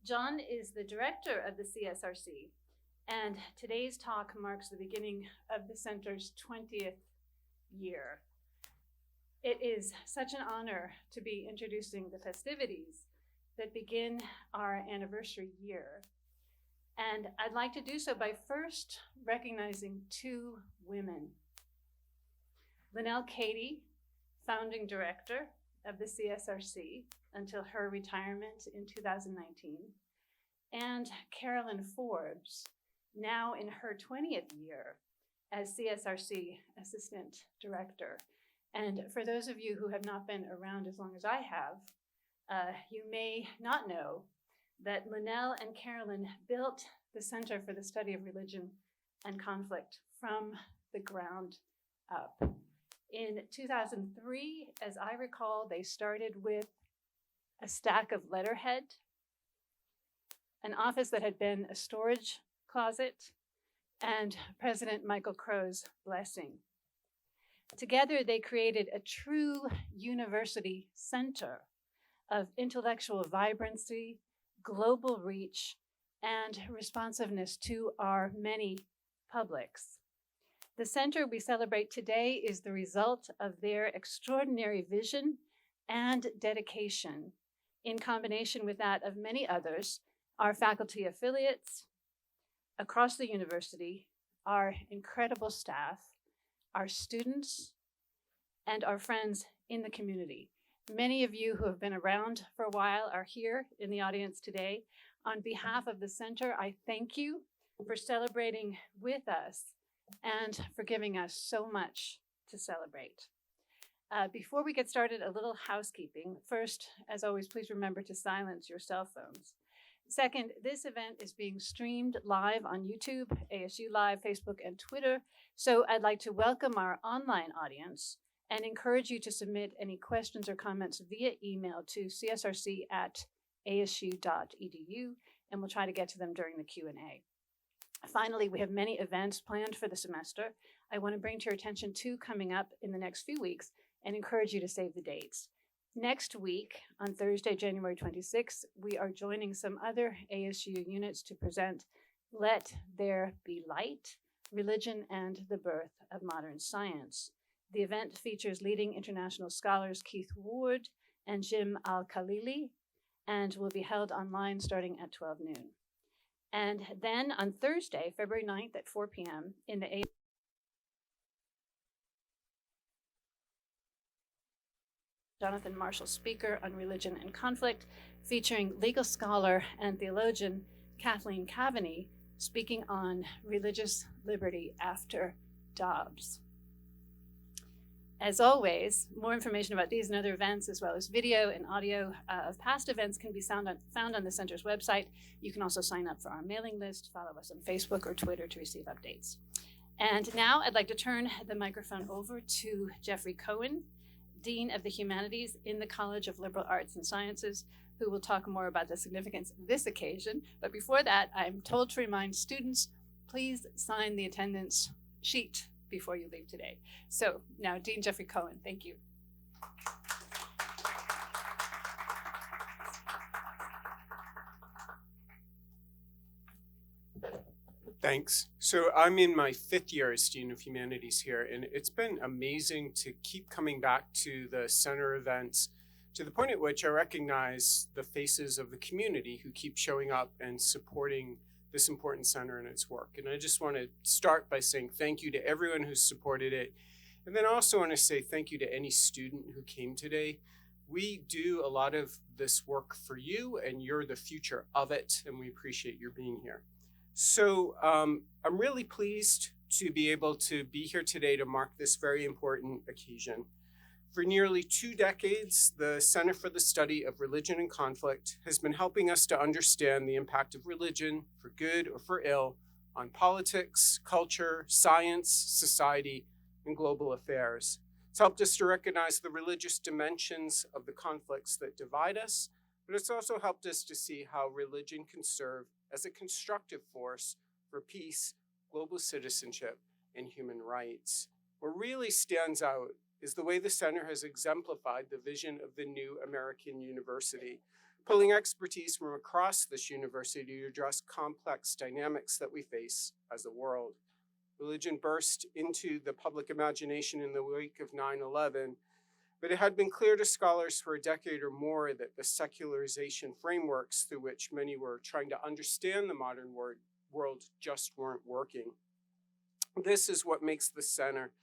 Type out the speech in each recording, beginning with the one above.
John is the director of the CSRC, and today's talk marks the beginning of the center's 20th year. It is such an honor to be introducing the festivities that begin our anniversary year. And I'd like to do so by first recognizing two women. Linnell Cady, founding director of the CSRC until her retirement in 2019, and Carolyn Forbes, now in her 20th year as CSRC assistant director. And for those of you who have not been around as long as I have, you may not know that Linnell and Carolyn built the Center for the Study of Religion and Conflict from the ground up. In 2003, as I recall, they started with a stack of letterhead, an office that had been a storage closet, and President Michael Crow's blessing. Together, they created a true university center of intellectual vibrancy, global reach, and responsiveness to our many publics. The center we celebrate today is the result of their extraordinary vision and dedication, in combination with that of many others, our faculty affiliates across the university, our incredible staff, our students, and our friends in the community. Many of you who have been around for a while are here in the audience today. On behalf of the center, I thank you for celebrating with us and for giving us so much to celebrate. Before we get started, a little housekeeping. First, as always, please remember to silence your cell phones. Second, this event is being streamed live on YouTube, ASU Live, Facebook, and Twitter. So I'd like to welcome our online audience and encourage you to submit any questions or comments via email to csrc@asu.edu, and we'll try to get to them during the Q&A. Finally, we have many events planned for the semester. I want to bring to your attention two coming up in the next few weeks and encourage you to save the dates. Next week, on Thursday, January 26th, we are joining some other ASU units to present Let There Be Light, Religion and the Birth of Modern Science. The event features leading international scholars Keith Ward and Jim Al-Khalili, and will be held online starting at 12 noon. And then on Thursday, February 9th at 4 p.m. in the Jonathan Marshall speaker on religion and conflict, featuring legal scholar and theologian Kathleen Cavaney speaking on religious liberty after Dobbs. As always, more information about these and other events, as well as video and audio of past events, can be found on the center's website. You can also sign up for our mailing list, follow us on Facebook or Twitter to receive updates. And now I'd like to turn the microphone over to Jeffrey Cohen, Dean of the Humanities in the College of Liberal Arts and Sciences, who will talk more about the significance of this occasion. But before that, I'm told to remind students, please sign the attendance sheet before you leave today. So now, Dean Jeffrey Cohen, thank you. Thanks. So I'm in my 5th year as Dean of Humanities here, and it's been amazing to keep coming back to the center events, to the point at which I recognize the faces of the community who keep showing up and supporting this important center and its work. And I just want to start by saying thank you to everyone who's supported it. And then I also want to say thank you to any student who came today. We do a lot of this work for you, and you're the future of it, and we appreciate your being here. So I'm really pleased to be able to be here today to mark this very important occasion. For nearly 2 decades, the Center for the Study of Religion and Conflict has been helping us to understand the impact of religion, for good or for ill, on politics, culture, science, society, and global affairs. It's helped us to recognize the religious dimensions of the conflicts that divide us, but it's also helped us to see how religion can serve as a constructive force for peace, global citizenship, and human rights. What really stands out is the way the center has exemplified the vision of the new American university pulling expertise from across this university to address complex dynamics that we face as a world. Religion burst into the public imagination in the wake of 9/11, but it had been clear to scholars for a decade or more that the secularization frameworks through which many were trying to understand the modern world just weren't working. This is what makes the center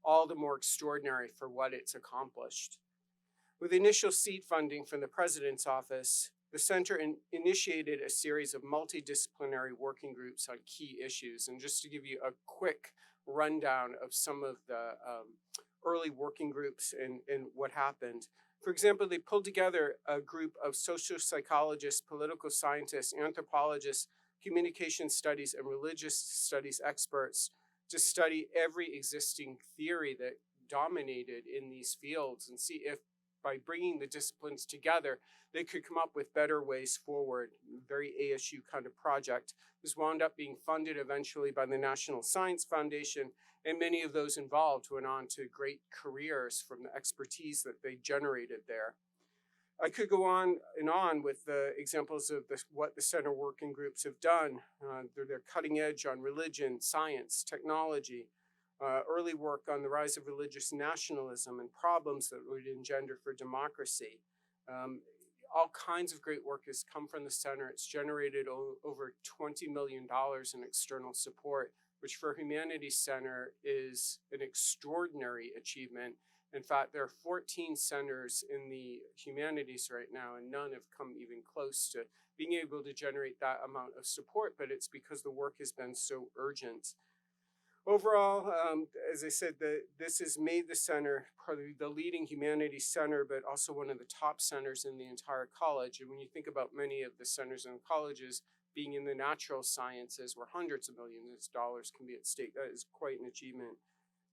all the more extraordinary for what it's accomplished. With initial seed funding from the president's office, the center initiated a series of multidisciplinary working groups on key issues. And just to give you a quick rundown of some of the early working groups and what happened. For example, they pulled together a group of social psychologists, political scientists, anthropologists, communication studies, and religious studies experts to study every existing theory that dominated in these fields and see if by bringing the disciplines together, they could come up with better ways forward. Very ASU kind of project. This wound up being funded eventually by the National Science Foundation, and many of those involved went on to great careers from the expertise that they generated there. I could go on with the examples of what the center working groups have done. They're cutting edge on religion, science, technology, early work on the rise of religious nationalism and problems that would engender for democracy. All kinds of great work has come from the center. It's generated over $20 million in external support, which for a humanities center is an extraordinary achievement. In fact, there are 14 centers in the humanities right now, and none have come even close to being able to generate that amount of support, but it's because the work has been so urgent. Overall, as I said, this has made the center probably the leading humanities center, but also one of the top centers in the entire college. And when you think about many of the centers and colleges being in the natural sciences where hundreds of millions of dollars can be at stake, that is quite an achievement.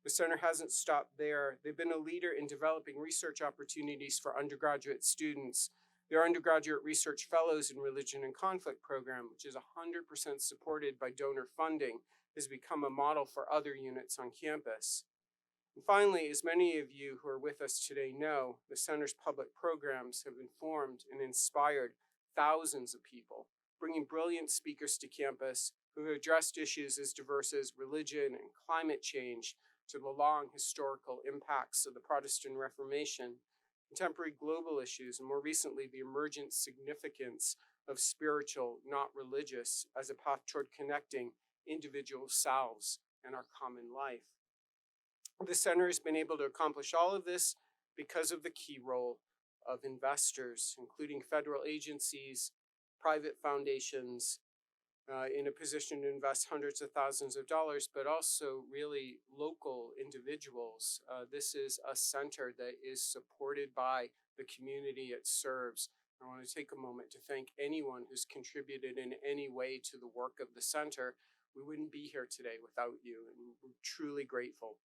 The center hasn't stopped there. They've been a leader in developing research opportunities for undergraduate students. Their undergraduate research fellows in religion and conflict program, which is 100% supported by donor funding, has become a model for other units on campus. And finally, as many of you who are with us today know, the center's public programs have informed and inspired thousands of people, bringing brilliant speakers to campus who have addressed issues as diverse as religion and climate change, to the long historical impacts of the Protestant Reformation, contemporary global issues, and more recently, the emergent significance of spiritual, not religious, as a path toward connecting individual selves and our common life. The center has been able to accomplish all of this because of the key role of investors, including federal agencies, private foundations, in a position to invest hundreds of thousands of dollars, but also really local individuals. This is a center that is supported by the community it serves. I want to take a moment to thank anyone who's contributed in any way to the work of the center. We wouldn't be here today without you, and we're truly grateful.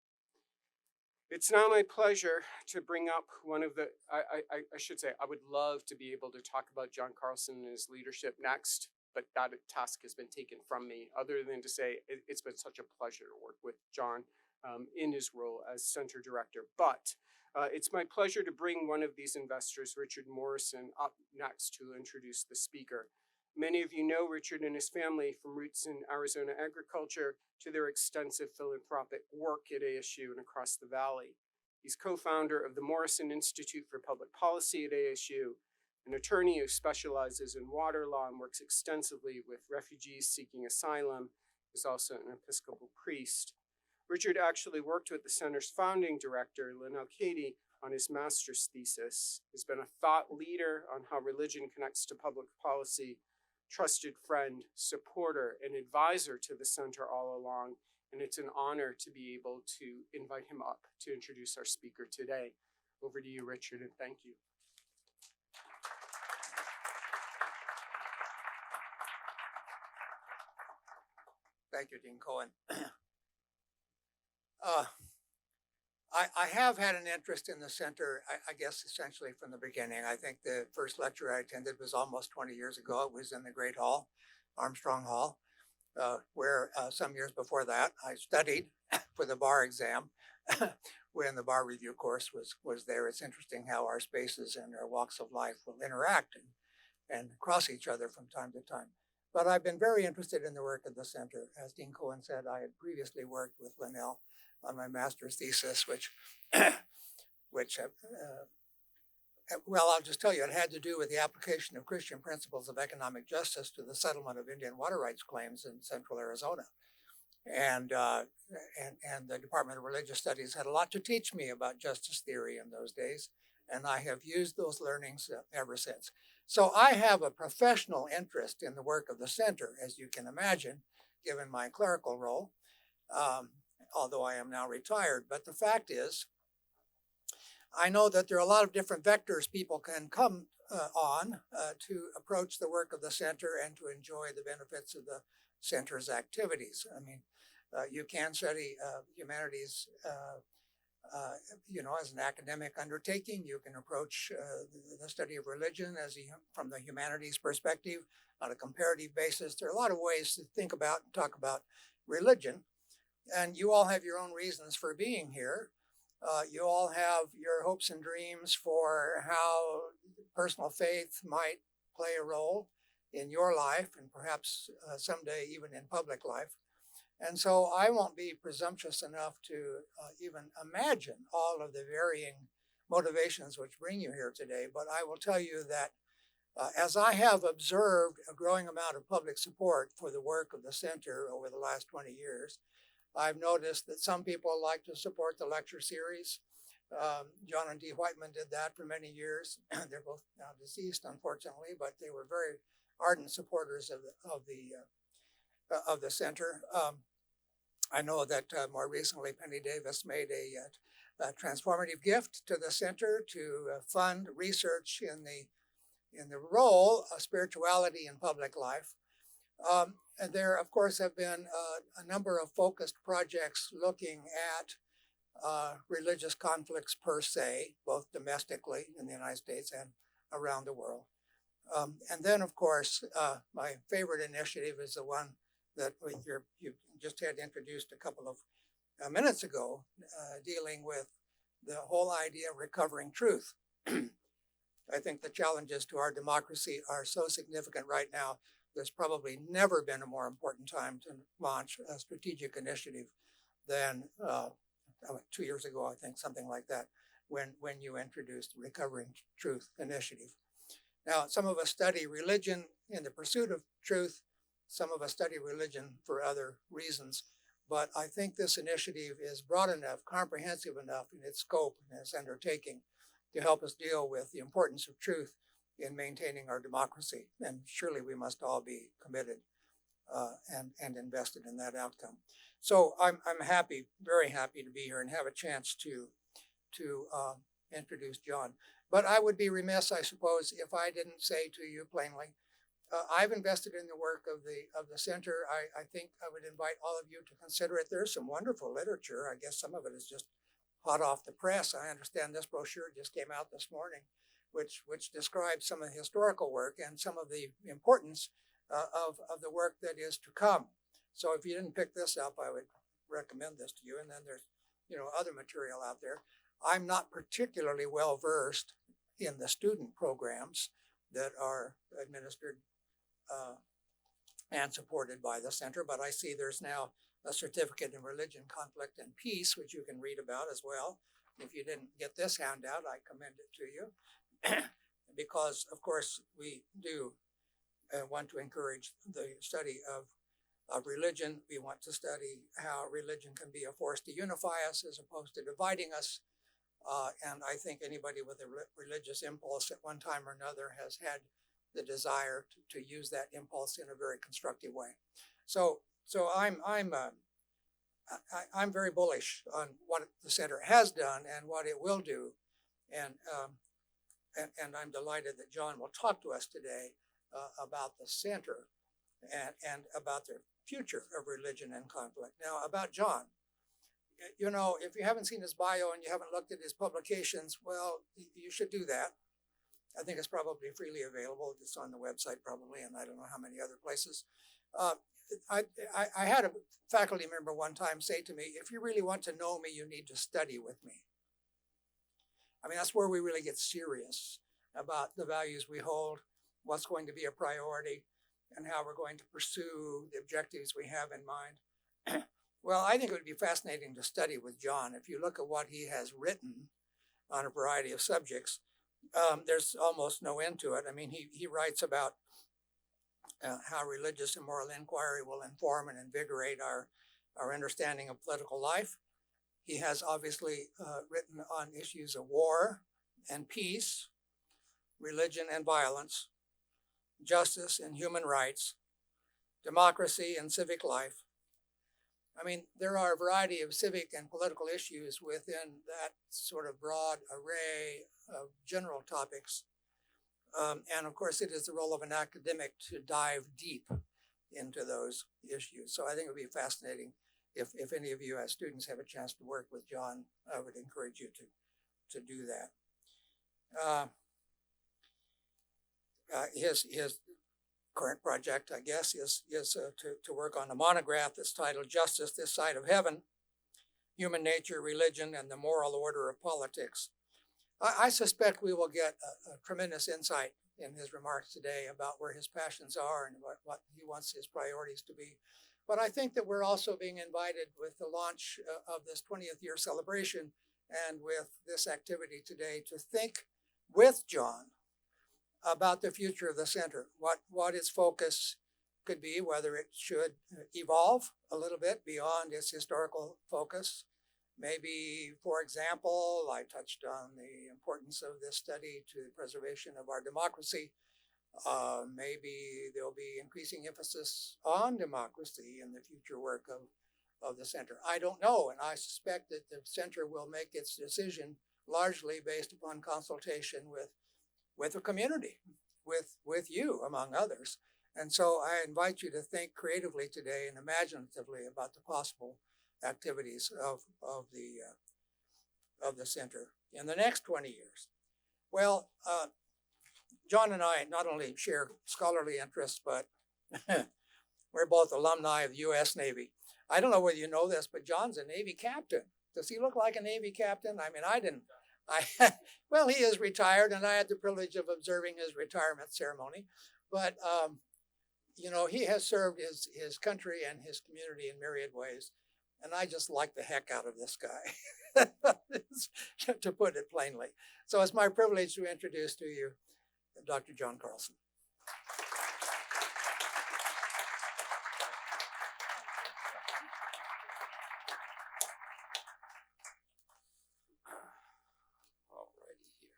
It's now my pleasure to bring up one of the, I should say, I would love to be able to talk about John Carlson and his leadership next, but that task has been taken from me, other than to say it's been such a pleasure to work with John in his role as center director. But it's my pleasure to bring one of these investors, Richard Morrison, up next to introduce the speaker. Many of you know Richard and his family from roots in Arizona agriculture to their extensive philanthropic work at ASU and across the valley. He's co-founder of the Morrison Institute for Public Policy at ASU, an attorney who specializes in water law and works extensively with refugees seeking asylum. He's also an Episcopal priest. Richard actually worked with the center's founding director, Lynell Cady, on his master's thesis. He's been a thought leader on how religion connects to public policy, trusted friend, supporter, and advisor to the center all along, and it's an honor to be able to invite him up to introduce our speaker today. Over to you, Richard, and thank you. Thank you, Dean Cohen. I have had an interest in the center, I guess, essentially from the beginning. I think the first lecture I attended was almost 20 years ago. It was in the Great Hall, Armstrong Hall, where some years before that, I studied for the bar exam when the bar review course was there. It's interesting how our spaces and our walks of life will interact. And and cross each other from time to time. But I've been very interested in the work of the center. As Dean Cohen said, I had previously worked with Linnell on my master's thesis, which well, I'll just tell you, it had to do with the application of Christian principles of economic justice to the settlement of Indian water rights claims in central Arizona. And the Department of Religious Studies had a lot to teach me about justice theory in those days, and I have used those learnings ever since. So I have a professional interest in the work of the center, as you can imagine, given my clerical role, although I am now retired. But the fact is, I know that there are a lot of different vectors people can come on to approach the work of the center and to enjoy the benefits of the center's activities. I mean, you can study humanities, as an academic undertaking. You can approach the study of religion from the humanities perspective on a comparative basis. There are a lot of ways to think about and talk about religion, and you all have your own reasons for being here. You all have your hopes and dreams for how personal faith might play a role in your life and perhaps someday even in public life. And so I won't be presumptuous enough to even imagine all of the varying motivations which bring you here today, but I will tell you that as I have observed a growing amount of public support for the work of the center over the last 20 years, I've noticed that some people like to support the lecture series. John and Dee Whiteman did that for many years. They're both now deceased, unfortunately, but they were very ardent supporters of the center. I know that more recently Penny Davis made a transformative gift to the center to fund research in the role of spirituality in public life. And there, of course, have been a number of focused projects looking at religious conflicts per se, both domestically in the United States and around the world. And then, of course, my favorite initiative is the one that you just had introduced a couple of minutes ago, dealing with the whole idea of recovering truth. I think the challenges to our democracy are so significant right now. There's probably never been a more important time to launch a strategic initiative than 2 years ago, I think, something like that, when you introduced the Recovering Truth Initiative. Now, some of us study religion in the pursuit of truth. Some of us study religion for other reasons. But I think this initiative is broad enough, comprehensive enough in its scope and its undertaking to help us deal with the importance of truth in maintaining our democracy. And surely we must all be committed and invested in that outcome. So I'm happy, very happy to be here and have a chance to introduce John. But I would be remiss, I suppose, if I didn't say to you plainly, I've invested in the work of the center. I think I would invite all of you to consider it. There's some wonderful literature. I guess some of it is just hot off the press. I understand this brochure just came out this morning, which describes some of the historical work and some of the importance of the work that is to come. So if you didn't pick this up, I would recommend this to you. And then there's other material out there. I'm not particularly well versed in the student programs that are administered and supported by the center, but I see there's now a certificate in religion, conflict, and peace, which you can read about as well. If you didn't get this handout, I commend it to you. Because, of course, we do want to encourage the study of religion. We want to study how religion can be a force to unify us as opposed to dividing us. And I think anybody with a religious impulse at one time or another has had the desire to use that impulse in a very constructive way. So I'm very bullish on what the center has done and what it will do, and I'm delighted that John will talk to us today about the center and about the future of religion and conflict. Now, about John. If you haven't seen his bio and you haven't looked at his publications, well, you should do that. I think it's probably freely available. It's on the website probably, and I don't know how many other places. I had a faculty member one time say to me, if you really want to know me, you need to study with me. I mean, that's where we really get serious about the values we hold what's going to be a priority, and how we're going to pursue the objectives we have in mind. Well, I think it would be fascinating to study with John. If you look at what he has written on a variety of subjects, there's almost no end to it. I mean, he writes about how religious and moral inquiry will inform and invigorate our understanding of political life. He has obviously written on issues of war and peace, religion and violence, justice and human rights, democracy and civic life. I mean, there are a variety of civic and political issues within that sort of broad array of general topics. And of course, it is the role of an academic to dive deep into those issues. So I think it would be fascinating if any of you as students have a chance to work with John. I would encourage you to do that. His current project, I guess, is to work on a monograph that's titled Justice This Side of Heaven, Human Nature, Religion, and the Moral Order of Politics. I suspect we will get a tremendous insight in his remarks today about where his passions are and what he wants his priorities to be. But I think that we're also being invited with the launch of this 20th year celebration and with this activity today to think with John about the future of the center, what its focus could be, whether it should evolve a little bit beyond its historical focus. Maybe, for example, I touched on the importance of this study to the preservation of our democracy. Maybe there'll be increasing emphasis on democracy in the future work of the center. I don't know, and I suspect that the center will make its decision largely based upon consultation with the community, with you, among others. And so I invite you to think creatively today and imaginatively about the possible activities of the center in the next 20 years. Well, John and I not only share scholarly interests, but we're both alumni of the U.S. Navy. I don't know whether you know this, but John's a Navy captain. Does he look like a Navy captain? I mean, I didn't. Well, he is retired, and I had the privilege of observing his retirement ceremony. But, he has served his country and his community in myriad ways. And I just like the heck out of this guy, to put it plainly. So it's my privilege to introduce to you Dr. John Carlson. Alrighty here.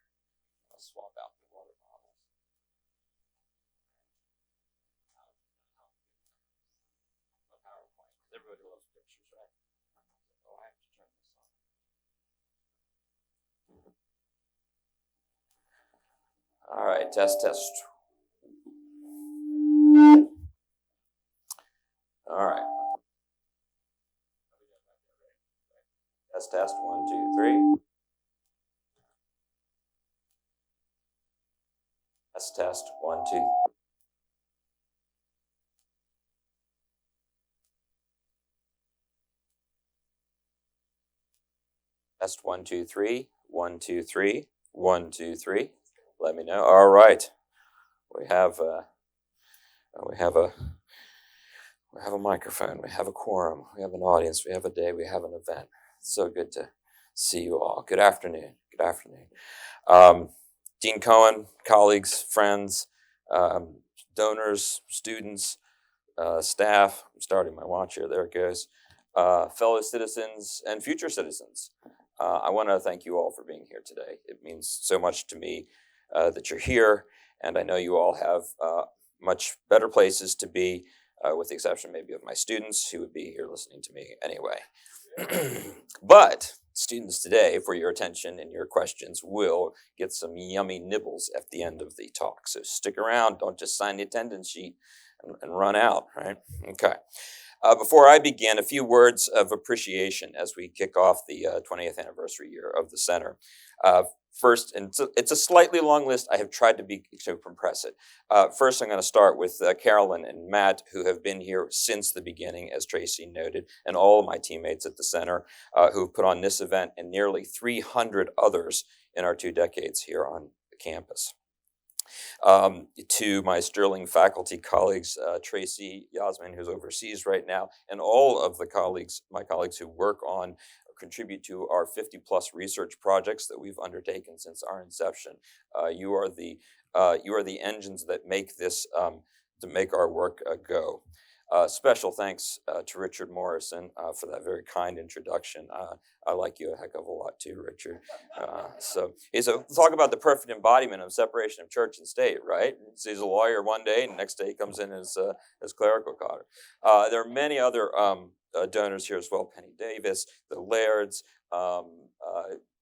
I'll swap out the water bottles. A PowerPoint. Everybody loves pictures, right? Oh, I have to turn this on. All right, test. All right. Test. 1, 2, 3. Test. 1, 2. Test 1, 2, 3. 1, 2, 3. 1, 2, 3. Let me know. All right. We have a microphone. We have a quorum. We have an audience. We have a day. We have an event. It's so good to see you all. Good afternoon. Dean Cohen, colleagues, friends, donors, students, staff. I'm starting my watch here. There it goes. Fellow citizens and future citizens. I want to thank you all for being here today. It means so much to me that you're here, and I know you all have much better places to be, with the exception maybe of my students who would be here listening to me anyway. But students today, for your attention and your questions, will get some yummy nibbles at the end of the talk. So stick around. Don't just sign the attendance sheet and run out, right? Okay. Before I begin, a few words of appreciation as we kick off the 20th anniversary year of the center. First, and it's a slightly long list. I have tried to compress it. First, I'm going to start with Carolyn and Matt, who have been here since the beginning, as Tracy noted, and all of my teammates at the center who've put on this event and nearly 300 others in our 2 decades here on the campus. To my sterling faculty colleagues, Tracy Yasmin, who's overseas right now, and all of my colleagues who work on or contribute to our 50 plus research projects that we've undertaken since our inception. You are the engines that make this, to make our work go. Special thanks to Richard Morrison for that very kind introduction. I like you a heck of a lot too, Richard. So talk about the perfect embodiment of separation of church and state, right? So he's a lawyer one day, and the next day he comes in as clerical cotter. There are many other donors here as well: Penny Davis, the Lairds,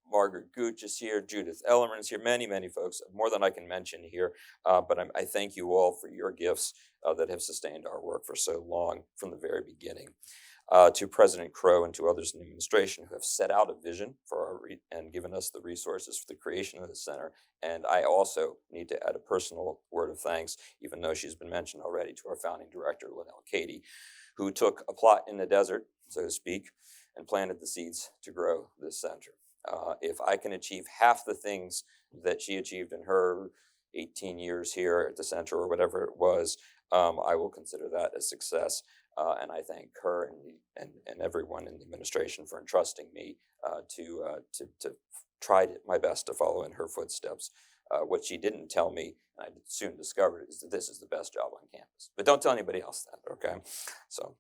Margaret Gooch is here, Judith Ellerman is here, many, many folks, more than I can mention here. But I thank you all for your gifts that have sustained our work for so long from the very beginning. To President Crow and to others in the administration who have set out a vision for and given us the resources for the creation of the center. And I also need to add a personal word of thanks, even though she's been mentioned already, to our founding director, Linnell Cady, who took a plot in the desert, so to speak, and planted the seeds to grow this center. If I can achieve half the things that she achieved in her 18 years here at the center or whatever it was, I will consider that a success. And I thank her and everyone in the administration for entrusting me to try my best to follow in her footsteps. What she didn't tell me, and I soon discovered, is that this is the best job on campus. But don't tell anybody else that, okay? So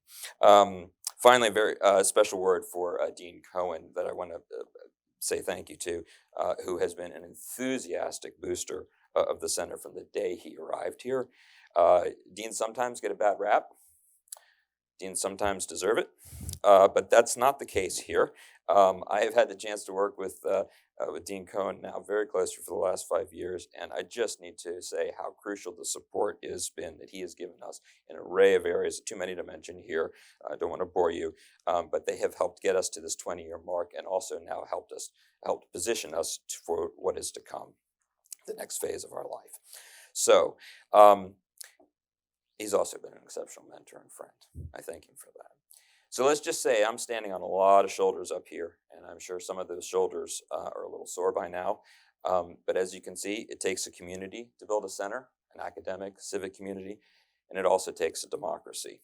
finally, a very special word for Dean Cohen that I want to say thank you to, who has been an enthusiastic booster of the center from the day he arrived here. Deans sometimes get a bad rap. Deans sometimes deserve it, but that's not the case here. I have had the chance to work with Dean Cohen now very closely for the last 5 years, and I just need to say how crucial the support has been that he has given us in an array of areas, too many to mention here. I don't want to bore you, but they have helped get us to this 20-year mark and also now helped position us for what is to come, the next phase of our life. So, he's also been an exceptional mentor and friend. I thank him for that. So let's just say I'm standing on a lot of shoulders up here, and I'm sure some of those shoulders are a little sore by now. But as you can see, it takes a community to build a center, an academic, civic community, and it also takes a democracy.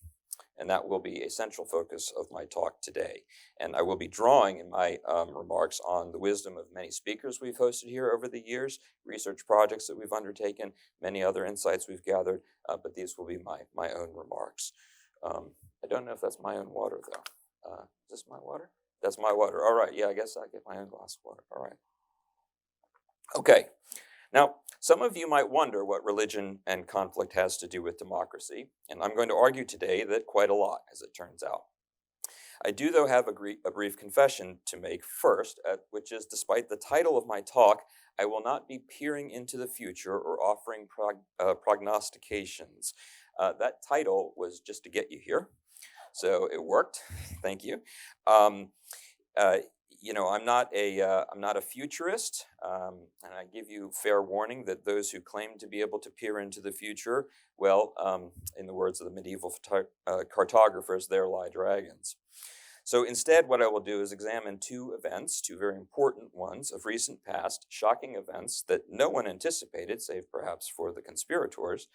And that will be a central focus of my talk today. And I will be drawing in my remarks on the wisdom of many speakers we've hosted here over the years, research projects that we've undertaken, many other insights we've gathered, but these will be my own remarks. I don't know if that's my own water, though. Is this my water? That's my water. All right. Yeah, I guess I get my own glass of water. All right. Okay. Now, some of you might wonder what religion and conflict has to do with democracy, and I'm going to argue today that quite a lot, as it turns out. I do, though, have a brief confession to make first, which is, despite the title of my talk, I will not be peering into the future or offering prognostications. That title was just to get you here, so it worked. Thank you. I'm not a futurist, and I give you fair warning that those who claim to be able to peer into the future, well, in the words of the medieval cartographers, there lie dragons. So instead, what I will do is examine two very important ones of recent past, shocking events that no one anticipated, save perhaps for the conspirators,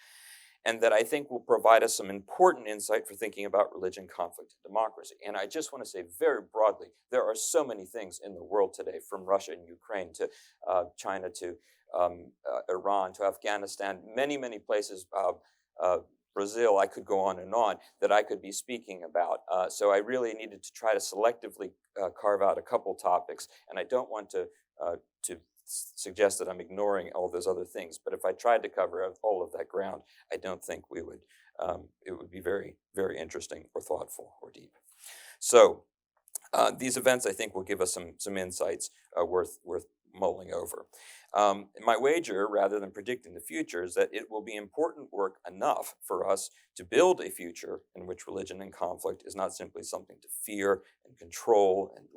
and that I think will provide us some important insight for thinking about religion, conflict, and democracy. And I just want to say very broadly, there are so many things in the world today, from Russia and Ukraine to China to Iran to Afghanistan, many, many places, Brazil, I could go on, that I could be speaking about. So I really needed to try to selectively carve out a couple topics, and I don't want to suggest that I'm ignoring all those other things. But if I tried to cover all of that ground, I don't think it would be very, very interesting or thoughtful or deep. So these events, I think, will give us some insights worth mulling over. My wager, rather than predicting the future, is that it will be important work enough for us to build a future in which religion and conflict is not simply something to fear and control and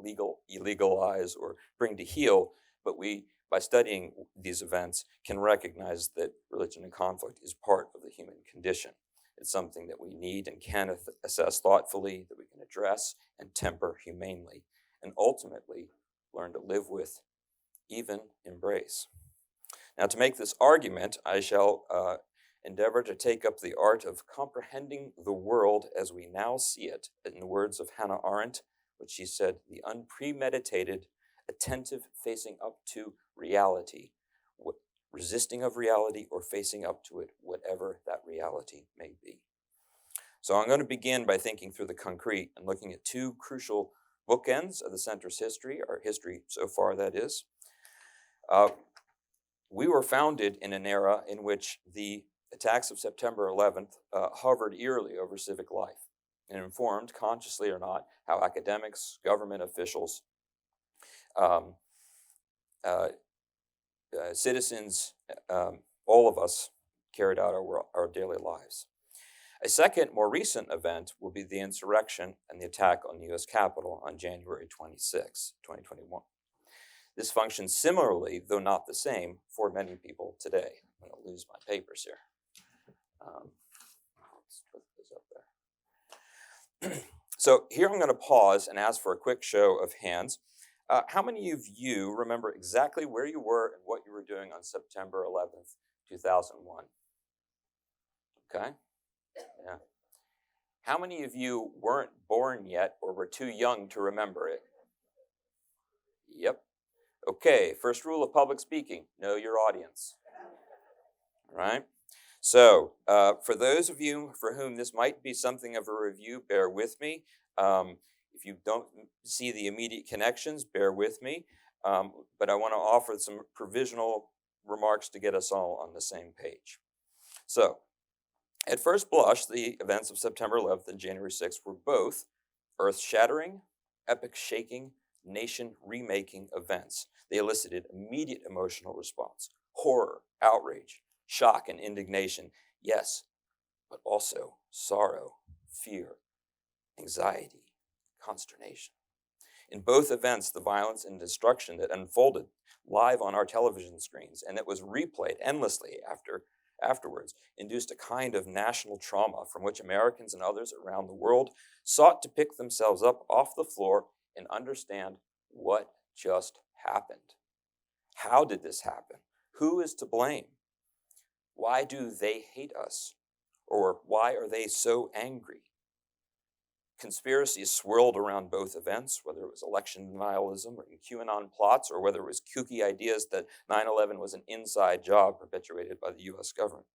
illegalize or bring to heel, but we, by studying these events, can recognize that religion and conflict is part of the human condition. It's something that we need and can assess thoughtfully, that we can address and temper humanely, and ultimately learn to live with, even embrace. Now, to make this argument, I shall endeavor to take up the art of comprehending the world as we now see it, in the words of Hannah Arendt, which she said, the unpremeditated, attentive facing up to reality, resisting of reality or facing up to it, whatever that reality may be. So I'm going to begin by thinking through the concrete and looking at two crucial bookends of the center's history, our history so far, that is. We were founded in an era in which the attacks of September 11th hovered eerily over civic life and informed, consciously or not, how academics, government officials, citizens, all of us carried out our daily lives. A second, more recent event will be the insurrection and the attack on the U.S. Capitol on January 26, 2021. This functions similarly, though not the same, for many people today. I'm going to lose my papers here. Let's put this up there. So here I'm going to pause and ask for a quick show of hands. How many of you remember exactly where you were and what you were doing on September 11th, 2001? Okay. Yeah. How many of you weren't born yet or were too young to remember it? Yep. Okay, first rule of public speaking, know your audience. All right? So, for those of you for whom this might be something of a review, bear with me. If you don't see the immediate connections, bear with me. But I want to offer some provisional remarks to get us all on the same page. So, at first blush, the events of September 11th and January 6th were both earth-shattering, epic-shaking, nation-remaking events. They elicited immediate emotional response, horror, outrage, shock, and indignation. Yes, but also sorrow, fear, anxiety, consternation. In both events, the violence and destruction that unfolded live on our television screens and that was replayed endlessly afterwards induced a kind of national trauma from which Americans and others around the world sought to pick themselves up off the floor and understand what just happened. How did this happen? Who is to blame? Why do they hate us? Or why are they so angry? Conspiracies swirled around both events, whether it was election denialism or QAnon plots, or whether it was kooky ideas that 9/11 was an inside job perpetuated by the U.S. government.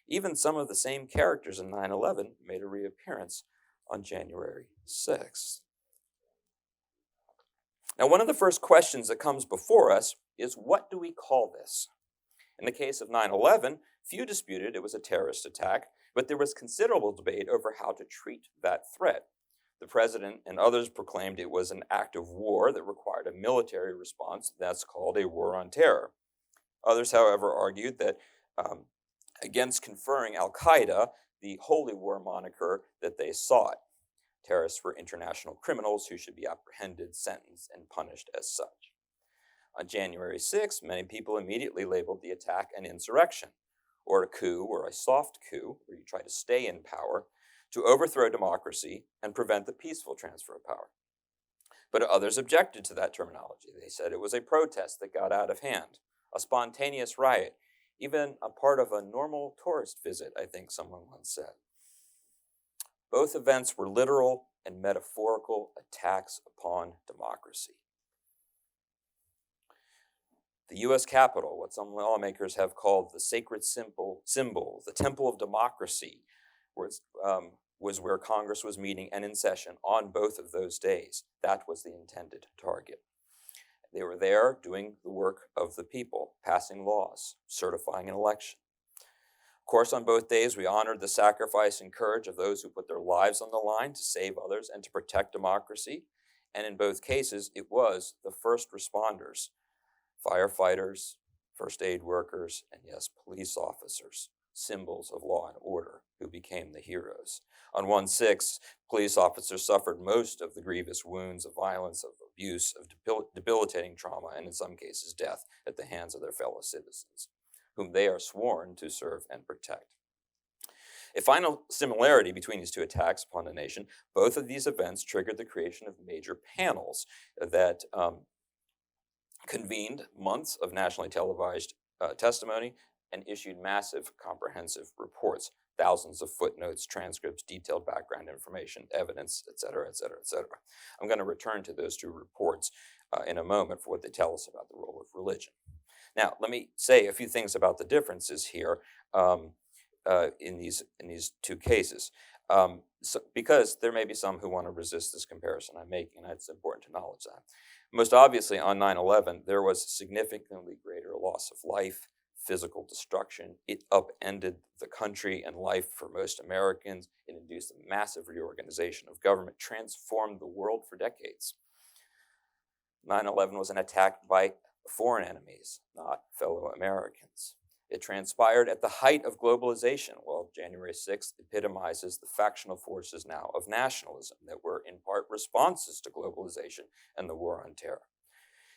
Even some of the same characters in 9/11 made a reappearance on January 6th. Now, one of the first questions that comes before us is, what do we call this? In the case of 9/11, few disputed it was a terrorist attack, but there was considerable debate over how to treat that threat. The president and others proclaimed it was an act of war that required a military response. That's called a war on terror. Others, however, argued that against conferring al-Qaeda the holy war moniker that they sought. Terrorists were international criminals who should be apprehended, sentenced, and punished as such. On January 6th, many people immediately labeled the attack an insurrection, or a coup, or a soft coup, where you try to stay in power, to overthrow democracy and prevent the peaceful transfer of power. But others objected to that terminology. They said it was a protest that got out of hand, a spontaneous riot, even a part of a normal tourist visit, I think someone once said. Both events were literal and metaphorical attacks upon democracy. The U.S. Capitol, what some lawmakers have called the sacred symbol, the temple of democracy, was where Congress was meeting and in session on both of those days. That was the intended target. They were there doing the work of the people, passing laws, certifying an election. Of course, on both days, we honored the sacrifice and courage of those who put their lives on the line to save others and to protect democracy. And in both cases, it was the first responders, firefighters, first aid workers, and yes, police officers, symbols of law and order, who became the heroes. On 1/6, police officers suffered most of the grievous wounds of violence, of abuse, of debilitating trauma, and in some cases death at the hands of their fellow citizens, whom they are sworn to serve and protect. A final similarity between these two attacks upon the nation, both of these events triggered the creation of major panels that convened months of nationally televised testimony and issued massive comprehensive reports, thousands of footnotes, transcripts, detailed background information, evidence, et cetera, et cetera, et cetera. I'm going to return to those two reports in a moment for what they tell us about the role of religion. Now, let me say a few things about the differences here in these two cases, because there may be some who want to resist this comparison I'm making, and it's important to acknowledge that. Most obviously, on 9/11, there was significantly greater loss of life, physical destruction. It upended the country and life for most Americans. It induced a massive reorganization of government, transformed the world for decades. 9/11 was an attack by foreign enemies, not fellow Americans. It transpired at the height of globalization, while January 6th epitomizes the factional forces now of nationalism that were in part responses to globalization and the war on terror.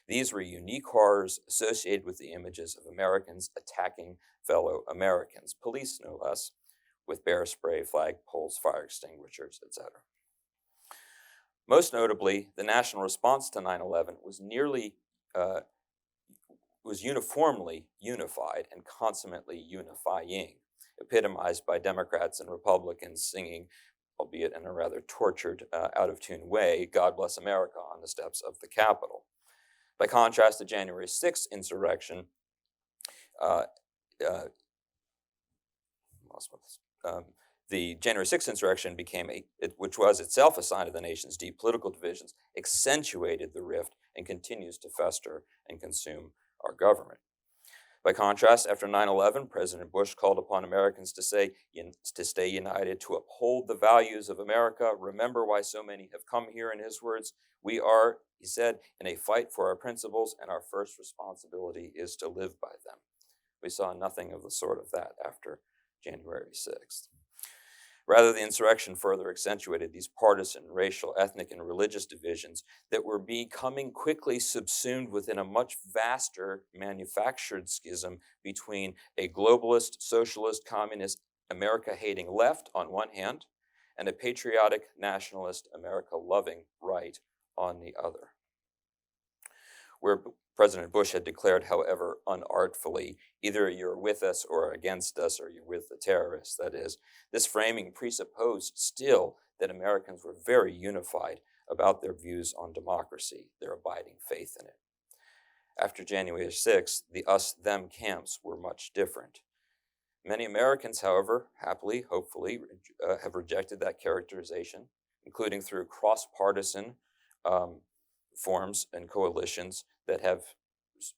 These were unique horrors associated with the images of Americans attacking fellow Americans, police no less, with bear spray, flagpoles, fire extinguishers, etc. Most notably, the national response to 9/11 was uniformly unified and consummately unifying, epitomized by Democrats and Republicans singing, albeit in a rather tortured, out-of-tune way, "God Bless America" on the steps of the Capitol. By contrast, the January 6th insurrection, the January 6th insurrection which was itself a sign of the nation's deep political divisions, accentuated the rift and continues to fester and consume our government. By contrast, after 9/11, President Bush called upon Americans to stay united, to uphold the values of America. Remember why so many have come here, in his words. We are, he said, in a fight for our principles, and our first responsibility is to live by them. We saw nothing of the sort of that after January 6th. Rather, the insurrection further accentuated these partisan, racial, ethnic, and religious divisions that were becoming quickly subsumed within a much vaster manufactured schism between a globalist, socialist, communist, America-hating left on one hand, and a patriotic, nationalist, America-loving right on the other. Where President Bush had declared, however unartfully, either you're with us or against us, or you're with the terrorists, that is, this framing presupposed still that Americans were very unified about their views on democracy, their abiding faith in it. After January 6th, the us-them camps were much different. Many Americans, however, happily, hopefully, have rejected that characterization, including through cross-partisan forms and coalitions that have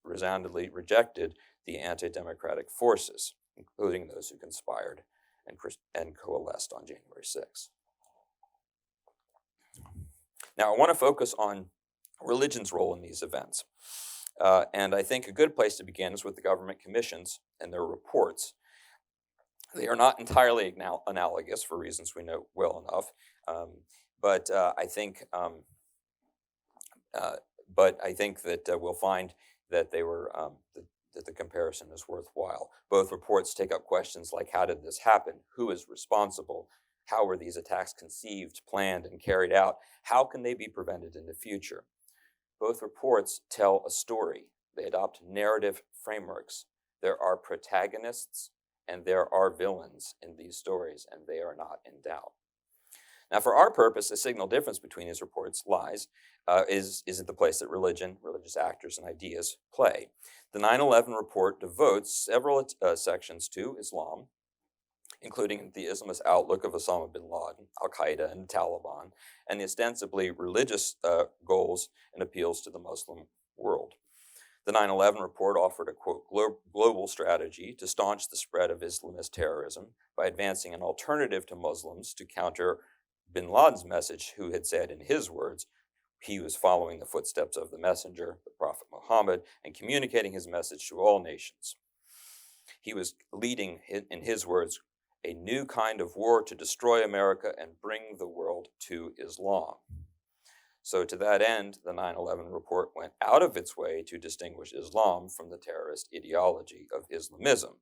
resoundingly rejected the anti-democratic forces, including those who conspired and coalesced on January 6th. Now, I want to focus on religion's role in these events. And I think a good place to begin is with the government commissions and their reports. They are not entirely analogous for reasons we know well enough, but I think that we'll find that they were that the comparison is worthwhile. Both reports take up questions like, how did this happen? Who is responsible? How were these attacks conceived, planned, and carried out? How can they be prevented in the future? Both reports tell a story. They adopt narrative frameworks. There are protagonists and there are villains in these stories, and they are not in doubt. Now, for our purpose, the signal difference between these reports is at the place that religion, religious actors, and ideas play. The 9/11 report devotes several sections to Islam, including the Islamist outlook of Osama bin Laden, Al-Qaeda, and the Taliban, and the ostensibly religious goals and appeals to the Muslim world. The 9/11 report offered a, quote, global strategy to staunch the spread of Islamist terrorism by advancing an alternative to Muslims to counter bin Laden's message, who had said, in his words, he was following the footsteps of the messenger, the Prophet Muhammad, and communicating his message to all nations. He was leading, in his words, a new kind of war to destroy America and bring the world to Islam. So to that end, the 9/11 report went out of its way to distinguish Islam from the terrorist ideology of Islamism,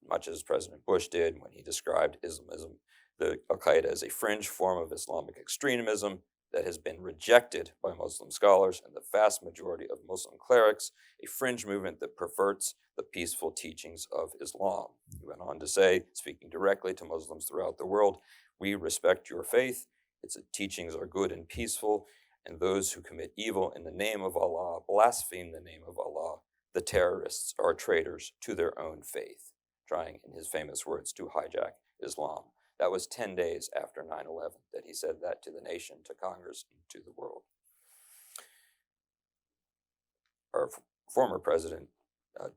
much as President Bush did when he described Islamism, the Al-Qaeda, as a fringe form of Islamic extremism, that has been rejected by Muslim scholars and the vast majority of Muslim clerics, a fringe movement that perverts the peaceful teachings of Islam. He went on to say, speaking directly to Muslims throughout the world, "We respect your faith, its teachings are good and peaceful, and those who commit evil in the name of Allah, blaspheme the name of Allah. The terrorists are traitors to their own faith," trying, in his famous words, to hijack Islam. That was 10 days after 9/11 that he said that to the nation, to Congress, and to the world. Our former president,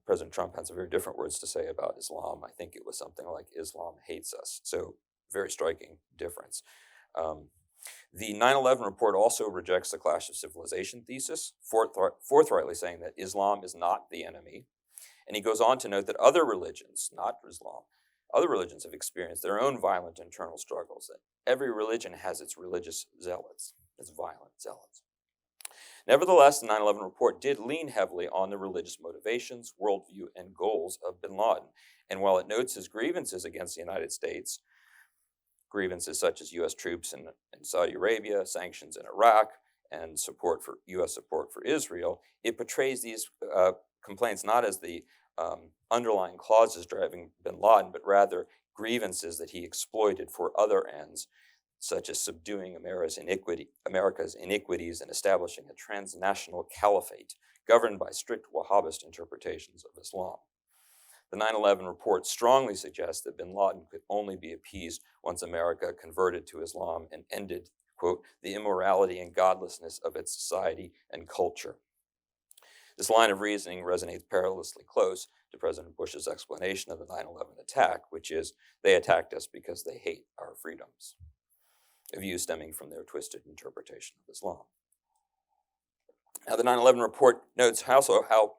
President Trump, had some very different words to say about Islam. I think it was something like, "Islam hates us." So very striking difference. The 9/11 report also rejects the clash of civilization thesis, forthrightly saying that Islam is not the enemy. And he goes on to note that other religions, not Islam, other religions have experienced their own violent internal struggles. That every religion has its religious zealots, its violent zealots. Nevertheless, the 9/11 report did lean heavily on the religious motivations, worldview, and goals of bin Laden. And while it notes his grievances against the United States, grievances such as U.S. troops in Saudi Arabia, sanctions in Iraq, and U.S. support for Israel, it portrays these complaints not as the underlying clauses driving bin Laden, but rather grievances that he exploited for other ends, such as subduing America's iniquities and establishing a transnational caliphate governed by strict Wahhabist interpretations of Islam. The 9/11 report strongly suggests that bin Laden could only be appeased once America converted to Islam and ended, quote, "the immorality and godlessness of its society and culture." This line of reasoning resonates perilously close to President Bush's explanation of the 9/11 attack, which is, "they attacked us because they hate our freedoms," a view stemming from their twisted interpretation of Islam. Now, the 9/11 report notes also how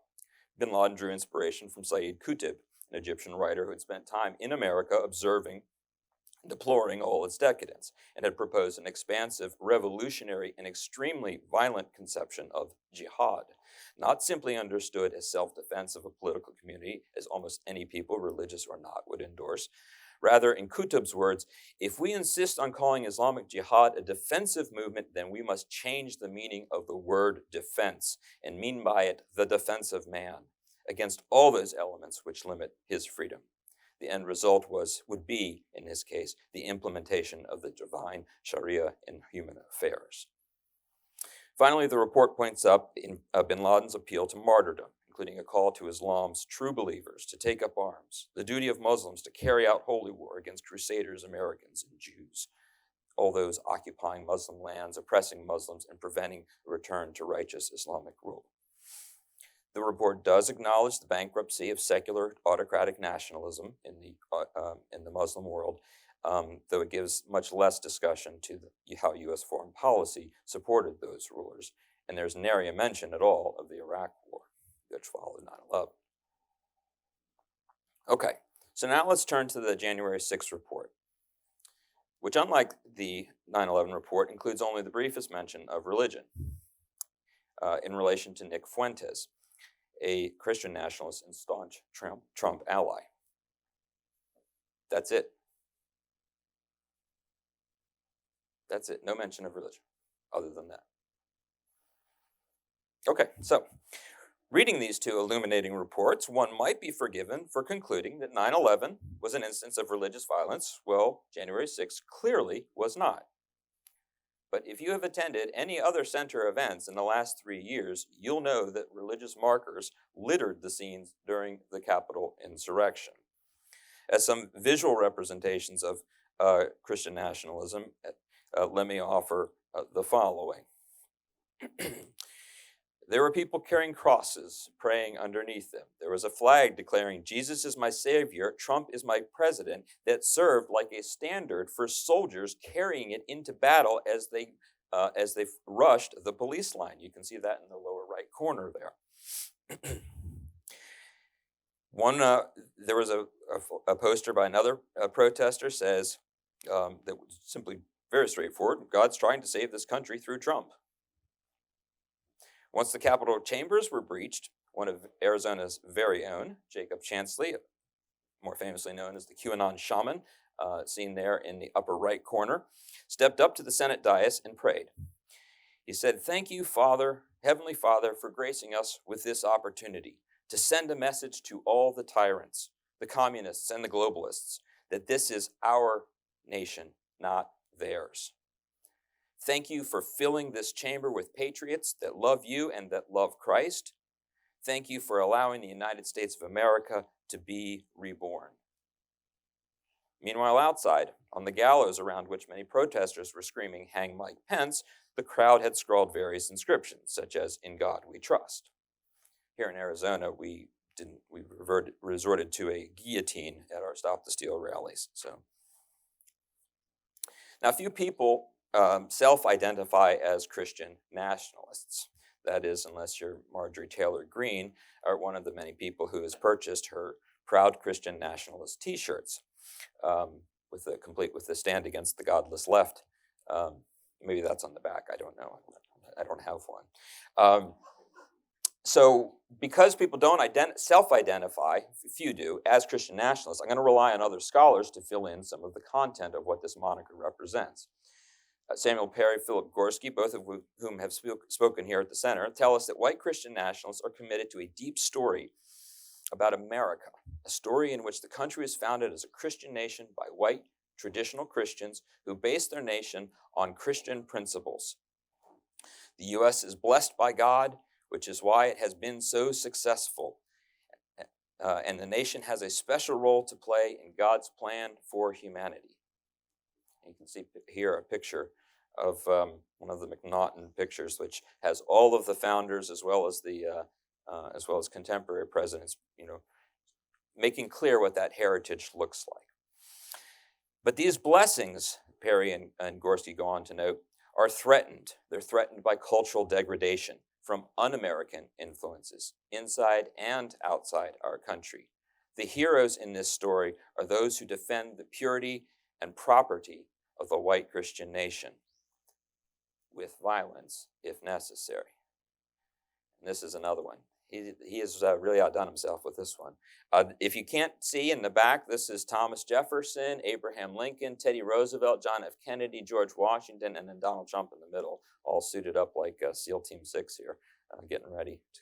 bin Laden drew inspiration from Sayyid Qutb, an Egyptian writer who had spent time in America observing and deploring all its decadence, and had proposed an expansive, revolutionary, and extremely violent conception of jihad, not simply understood as self-defense of a political community, as almost any people, religious or not, would endorse. Rather, in Qutb's words, "if we insist on calling Islamic jihad a defensive movement, then we must change the meaning of the word defense and mean by it the defense of man against all those elements which limit his freedom." The end result would be, in his case, the implementation of the divine Sharia in human affairs. Finally, the report points up in bin Laden's appeal to martyrdom, including a call to Islam's true believers to take up arms, the duty of Muslims to carry out holy war against crusaders, Americans, and Jews, all those occupying Muslim lands, oppressing Muslims, and preventing the return to righteous Islamic rule. The report does acknowledge the bankruptcy of secular autocratic nationalism in the Muslim world, though it gives much less discussion to how U.S. foreign policy supported those rulers, and there's nary a mention at all of the Iraq War, which followed 9/11. Okay, so now let's turn to the January 6th report, which, unlike the 9/11 report, includes only the briefest mention of religion in relation to Nick Fuentes, a Christian nationalist and staunch Trump ally. That's it. That's it. No mention of religion other than that. Okay, so reading these two illuminating reports, one might be forgiven for concluding that 9/11 was an instance of religious violence. Well, January 6th clearly was not. But if you have attended any other center events in the last 3 years, you'll know that religious markers littered the scenes during the Capitol insurrection. As some visual representations of Christian nationalism, let me offer the following. There were people carrying crosses, praying underneath them. There was a flag declaring, "Jesus is my savior, Trump is my president," that served like a standard for soldiers carrying it into battle as they rushed the police line. You can see that in the lower right corner there. There was a poster by another protester says that was simply very straightforward: "God's trying to save this country through Trump." Once the Capitol chambers were breached, one of Arizona's very own, Jacob Chansley, more famously known as the QAnon shaman, seen there in the upper right corner, stepped up to the Senate dais and prayed. He said, "Thank you, Father, Heavenly Father, for gracing us with this opportunity to send a message to all the tyrants, the communists, and the globalists, that this is our nation, not theirs. Thank you for filling this chamber with patriots that love you and that love Christ. Thank you for allowing the United States of America to be reborn." Meanwhile, outside, on the gallows around which many protesters were screaming, "Hang Mike Pence," the crowd had scrawled various inscriptions, such as, "In God we trust." Here in Arizona, we resorted to a guillotine at our Stop the Steal rallies. So, now, few people self-identify as Christian nationalists. That is, unless you're Marjorie Taylor Greene, or one of the many people who has purchased her Proud Christian Nationalist T-shirts, complete with the Stand Against the Godless Left. Maybe that's on the back. I don't know. I don't have one. So because people don't self-identify, few do, as Christian nationalists, I'm going to rely on other scholars to fill in some of the content of what this moniker represents. Samuel Perry, Philip Gorski, both of whom have spoken here at the center, tell us that white Christian nationalists are committed to a deep story about America, a story in which the country is founded as a Christian nation by white traditional Christians who base their nation on Christian principles. The U.S. is blessed by God, which is why it has been so successful. And the nation has a special role to play in God's plan for humanity. You can see here a picture of one of the McNaughton pictures, which has all of the founders as well as contemporary presidents, making clear what that heritage looks like. But these blessings, Perry and Gorski go on to note, are threatened. They're threatened by cultural degradation from un-American influences inside and outside our country. The heroes in this story are those who defend the purity and property of the white Christian nation, with violence if necessary. And this is another one. He has really outdone himself with this one. If you can't see in the back, this is Thomas Jefferson, Abraham Lincoln, Teddy Roosevelt, John F. Kennedy, George Washington, and then Donald Trump in the middle, all suited up like SEAL Team 6 here, getting ready to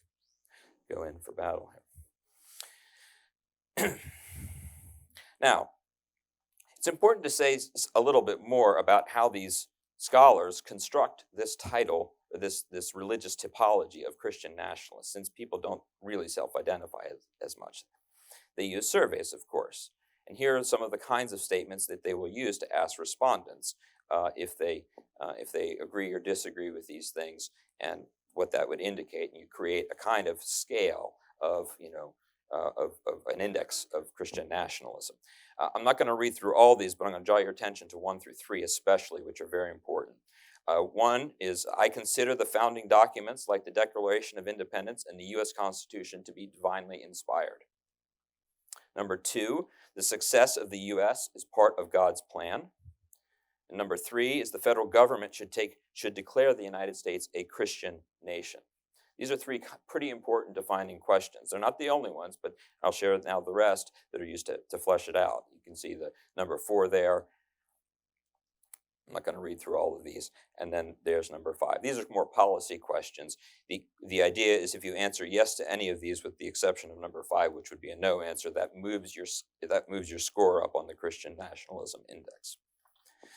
go in for battle here. Now, it's important to say a little bit more about how these scholars construct this title, this religious typology of Christian nationalists, since people don't really self-identify as much. They use surveys, of course. And here are some of the kinds of statements that they will use to ask respondents if they agree or disagree with these things and what that would indicate. And you create a kind of scale of an index of Christian nationalism. I'm not going to read through all these, but I'm going to draw your attention to 1 through 3 especially, which are very important. One is, I consider the founding documents like the Declaration of Independence and the U.S. Constitution to be divinely inspired. Number 2, the success of the U.S. is part of God's plan. And number 3 is the federal government should declare the United States a Christian nation. These are 3 pretty important defining questions. They're not the only ones, but I'll share now the rest that are used to flesh it out. You can see the number 4 there. I'm not going to read through all of these. And then there's number 5. These are more policy questions. The idea is if you answer yes to any of these, with the exception of number 5, which would be a no answer, that moves your score up on the Christian nationalism index.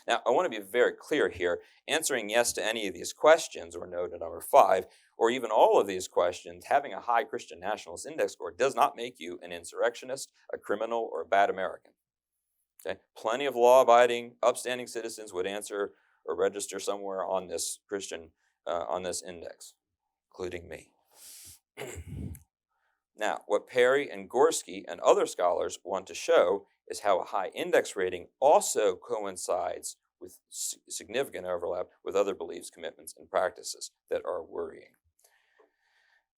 Now, I want to be very clear here. Answering yes to any of these questions, or no to number 5, or even all of these questions, having a high Christian nationalist index score does not make you an insurrectionist, a criminal, or a bad American. Okay? Plenty of law-abiding, upstanding citizens would answer or register somewhere on this on this index, including me. Now, what Perry and Gorski and other scholars want to show is how a high index rating also coincides with significant overlap with other beliefs, commitments, and practices that are worrying.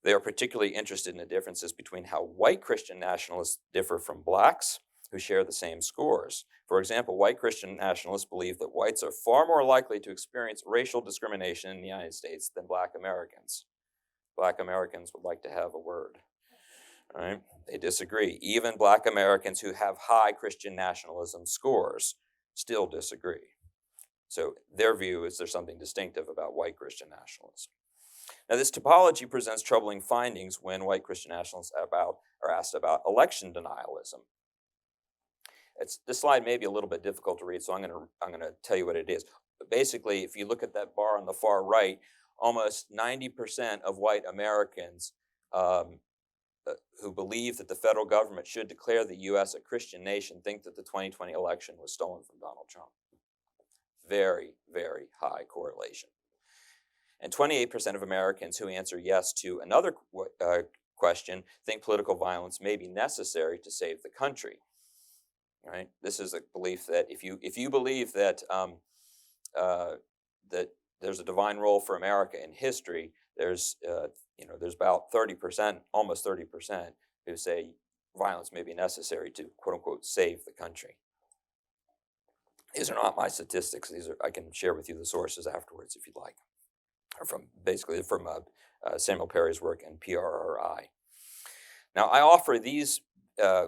They are particularly interested in the differences between how white Christian nationalists differ from blacks who share the same scores. For example, white Christian nationalists believe that whites are far more likely to experience racial discrimination in the United States than black Americans. Black Americans would like to have a word. All right? They disagree. Even black Americans who have high Christian nationalism scores still disagree. So their view is there's something distinctive about white Christian nationalism. Now, this topology presents troubling findings when white Christian nationalists are asked about election denialism. This slide may be a little bit difficult to read, so I'm going to tell you what it is. But basically, if you look at that bar on the far right, almost 90% of white Americans who believe that the federal government should declare the U.S. a Christian nation think that the 2020 election was stolen from Donald Trump. Very, very high correlation. And 28% of Americans who answer yes to another question think political violence may be necessary to save the country. Right? This is a belief that if you believe that that there's a divine role for America in history, there's about 30%, almost 30%, who say violence may be necessary to quote unquote save the country. These are not my statistics. I can share with you the sources afterwards if you'd like, or from Samuel Perry's work and PRRI. Now, I offer these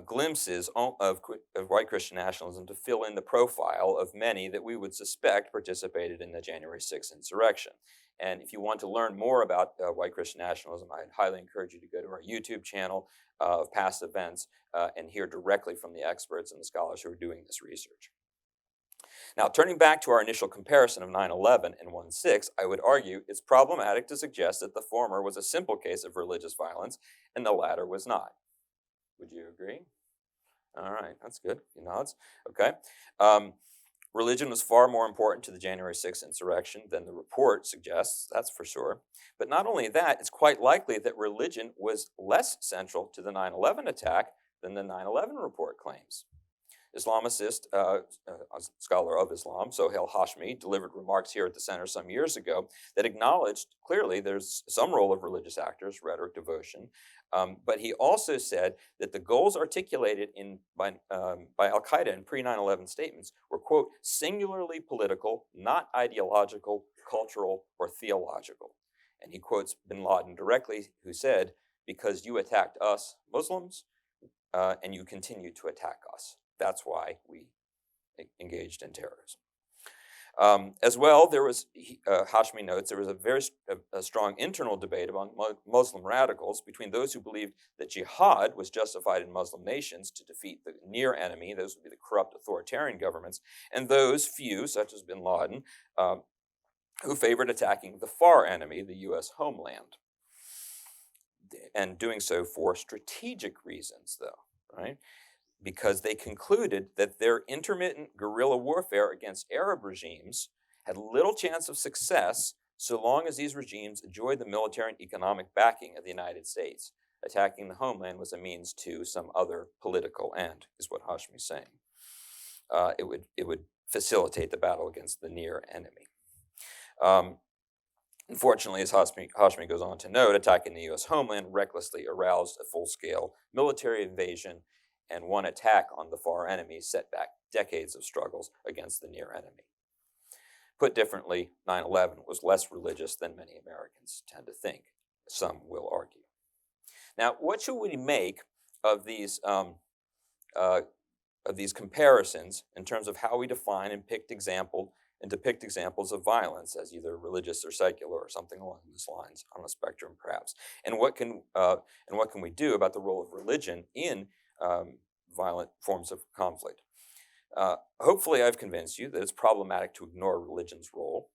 glimpses of white Christian nationalism to fill in the profile of many that we would suspect participated in the January 6th insurrection. And if you want to learn more about white Christian nationalism, I'd highly encourage you to go to our YouTube channel of past events and hear directly from the experts and the scholars who are doing this research. Now, turning back to our initial comparison of 9/11 and 1/6, I would argue it's problematic to suggest that the former was a simple case of religious violence and the latter was not. Would you agree? All right, that's good. He nods. Okay. Religion was far more important to the January 6th insurrection than the report suggests, that's for sure. But not only that, it's quite likely that religion was less central to the 9/11 attack than the 9/11 report claims. Islamicist, a scholar of Islam, Sohail Hashmi, delivered remarks here at the center some years ago that acknowledged clearly there's some role of religious actors, rhetoric, devotion, but he also said that the goals articulated by Al-Qaeda in pre-9/11 statements were, quote, singularly political, not ideological, cultural, or theological. And he quotes bin Laden directly, who said, because you attacked us, Muslims, and you continue to attack us. That's why we engaged in terrorism. As well, there was, Hashmi notes, there was a strong internal debate among Muslim radicals between those who believed that jihad was justified in Muslim nations to defeat the near enemy, those would be the corrupt authoritarian governments, and those few, such as bin Laden, who favored attacking the far enemy, the U.S. homeland, and doing so for strategic reasons, though, right? Because they concluded that their intermittent guerrilla warfare against Arab regimes had little chance of success so long as these regimes enjoyed the military and economic backing of the United States. Attacking the homeland was a means to some other political end, is what Hashmi is saying. It would facilitate the battle against the near enemy. Unfortunately, as Hashmi goes on to note, attacking the U.S. homeland recklessly aroused a full-scale military invasion, and one attack on the far enemy set back decades of struggles against the near enemy. Put differently, 9/11 was less religious than many Americans tend to think, some will argue. Now, what should we make of these comparisons in terms of how we define and depict examples of violence as either religious or secular or something along these lines on a spectrum, perhaps? And what can we do about the role of religion in violent forms of conflict? Hopefully, I've convinced you that it's problematic to ignore religion's role.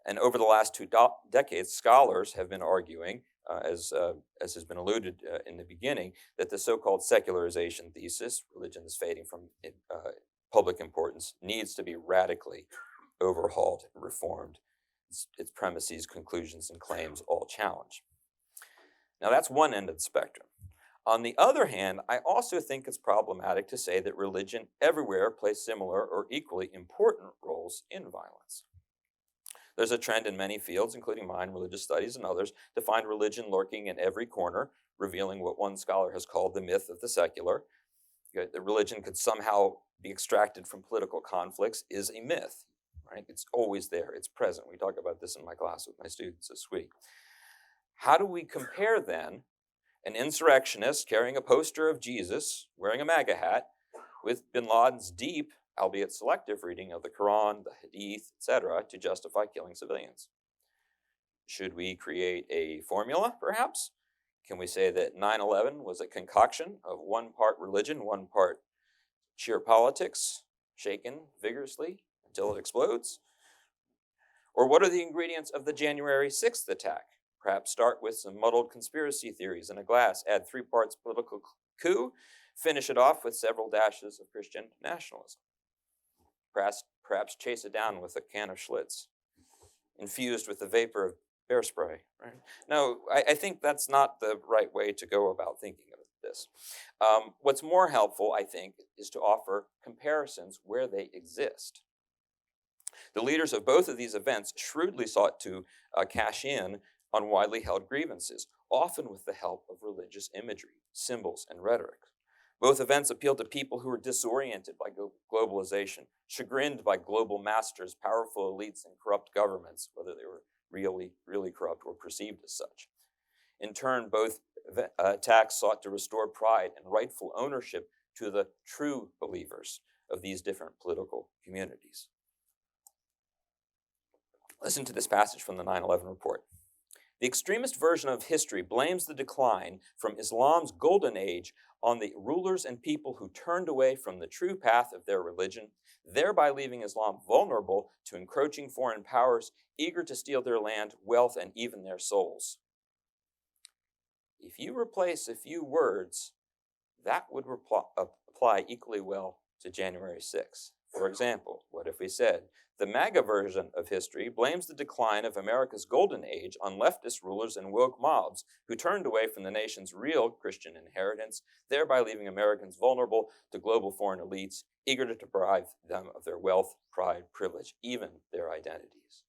And over the last 2 decades, scholars have been arguing, as has been alluded in the beginning, that the so-called secularization thesis, religion is fading from public importance, needs to be radically overhauled and reformed. Its premises, conclusions, and claims all challenged. Now, that's one end of the spectrum. On the other hand, I also think it's problematic to say that religion everywhere plays similar or equally important roles in violence. There's a trend in many fields, including mine, religious studies, and others, to find religion lurking in every corner, revealing what one scholar has called the myth of the secular. That religion could somehow be extracted from political conflicts is a myth, right? It's always there, it's present. We talk about this in my class with my students this week. How do we compare then an insurrectionist carrying a poster of Jesus, wearing a MAGA hat, with bin Laden's deep albeit selective reading of the Quran, the Hadith, etc., to justify killing civilians. Should we create a formula, perhaps? Can we say that 9/11 was a concoction of one part religion, one part sheer politics, shaken vigorously until it explodes? Or what are the ingredients of the January 6th attack? Perhaps start with some muddled conspiracy theories in a glass, add 3 parts political coup, finish it off with several dashes of Christian nationalism. Perhaps chase it down with a can of Schlitz, infused with the vapor of bear spray. Right? No, I think that's not the right way to go about thinking of this. What's more helpful, I think, is to offer comparisons where they exist. The leaders of both of these events shrewdly sought to cash in on widely held grievances, often with the help of religious imagery, symbols, and rhetoric. Both events appealed to people who were disoriented by globalization, chagrined by global masters, powerful elites, and corrupt governments, whether they were really corrupt or perceived as such. In turn, both attacks sought to restore pride and rightful ownership to the true believers of these different political communities. Listen to this passage from the 9/11 report. The extremist version of history blames the decline from Islam's golden age on the rulers and people who turned away from the true path of their religion, thereby leaving Islam vulnerable to encroaching foreign powers eager to steal their land, wealth, and even their souls. If you replace a few words, that would apply equally well to January 6th. For example, what if we said, the MAGA version of history blames the decline of America's golden age on leftist rulers and woke mobs who turned away from the nation's real Christian inheritance, thereby leaving Americans vulnerable to global foreign elites, eager to deprive them of their wealth, pride, privilege, even their identities.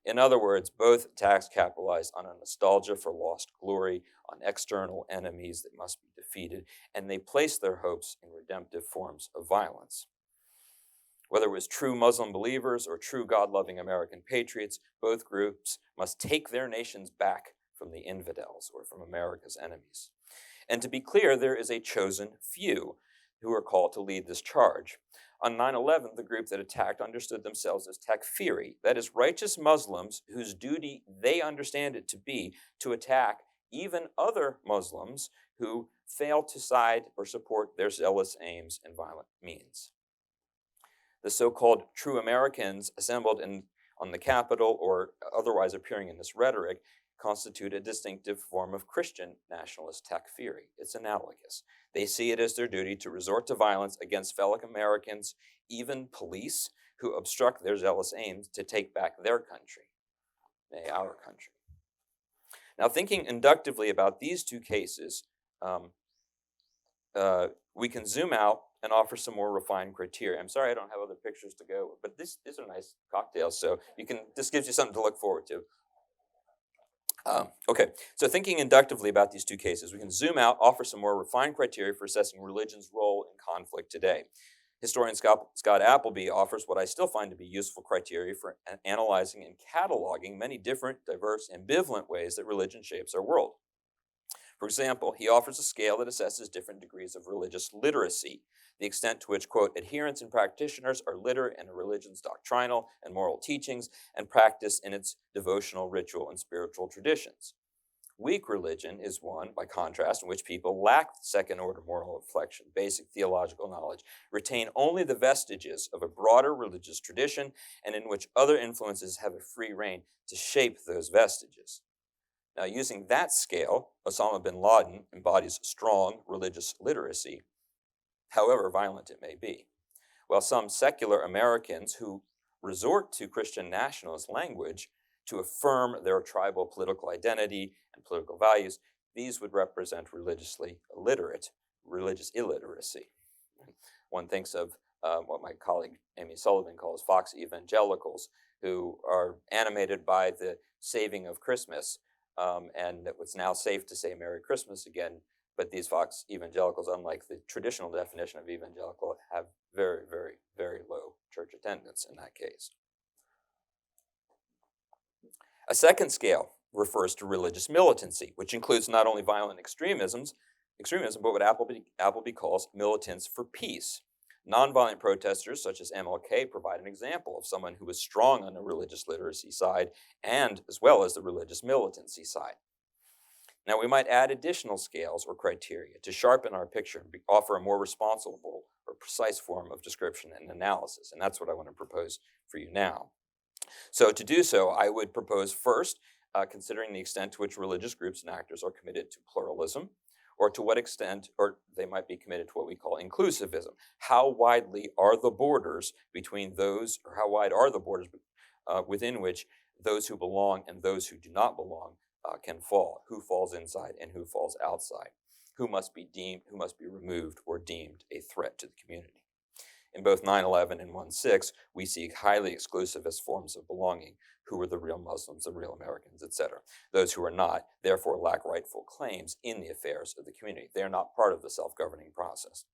In other words, both attacks capitalized on a nostalgia for lost glory, on external enemies that must be defeated, and they placed their hopes in redemptive forms of violence. Whether it was true Muslim believers or true God-loving American patriots, both groups must take their nations back from the infidels or from America's enemies. And to be clear, there is a chosen few who are called to lead this charge. On 9/11, the group that attacked understood themselves as takfiri, that is, righteous Muslims whose duty they understand it to be to attack even other Muslims who fail to side or support their zealous aims and violent means. The so-called true Americans assembled on the Capitol or otherwise appearing in this rhetoric constitute a distinctive form of Christian nationalist takfiri. It's analogous. They see it as their duty to resort to violence against fellow Americans, even police, who obstruct their zealous aims to take back their country, our country. Now, thinking inductively about these two cases, we can zoom out and offer some more refined criteria. I'm sorry I don't have other pictures to go, but these are nice cocktails, so this gives you something to look forward to. Okay, so thinking inductively about these two cases, we can zoom out, offer some more refined criteria for assessing religion's role in conflict today. Historian Scott Appleby offers what I still find to be useful criteria for analyzing and cataloging many different, diverse, ambivalent ways that religion shapes our world. For example, he offers a scale that assesses different degrees of religious literacy, the extent to which, quote, adherents and practitioners are literate in a religion's doctrinal and moral teachings and practice in its devotional, ritual, and spiritual traditions. Weak religion is one, by contrast, in which people lack second-order moral reflection, basic theological knowledge, retain only the vestiges of a broader religious tradition, and in which other influences have a free rein to shape those vestiges. Now, using that scale, Osama bin Laden embodies strong religious literacy, however violent it may be, while some secular Americans who resort to Christian nationalist language to affirm their tribal political identity and political values, these would represent religious illiteracy. One thinks of what my colleague Amy Sullivan calls Fox evangelicals, who are animated by the saving of Christmas, and it was now safe to say Merry Christmas again, but these Fox evangelicals, unlike the traditional definition of evangelical, have very, very, very low church attendance in that case. A second scale refers to religious militancy, which includes not only violent extremism, but what Appleby calls militants for peace. Nonviolent protesters such as MLK provide an example of someone who was strong on the religious literacy side and as well as the religious militancy side. Now, we might add additional scales or criteria to sharpen our picture and offer a more responsible or precise form of description and analysis, and that's what I want to propose for you now. So to do so, I would propose first, considering the extent to which religious groups and actors are committed to pluralism, or to what extent, or they might be committed to what we call inclusivism. How widely are the borders between those, or how wide are the borders within which those who belong and those who do not belong can fall? Who falls inside and who falls outside? Who must be removed or deemed a threat to the community? In both 9/11 and 1/6, we see highly exclusivist forms of belonging. Who are the real Muslims, the real Americans, etc. Those who are not, therefore, lack rightful claims in the affairs of the community. They are not part of the self-governing process.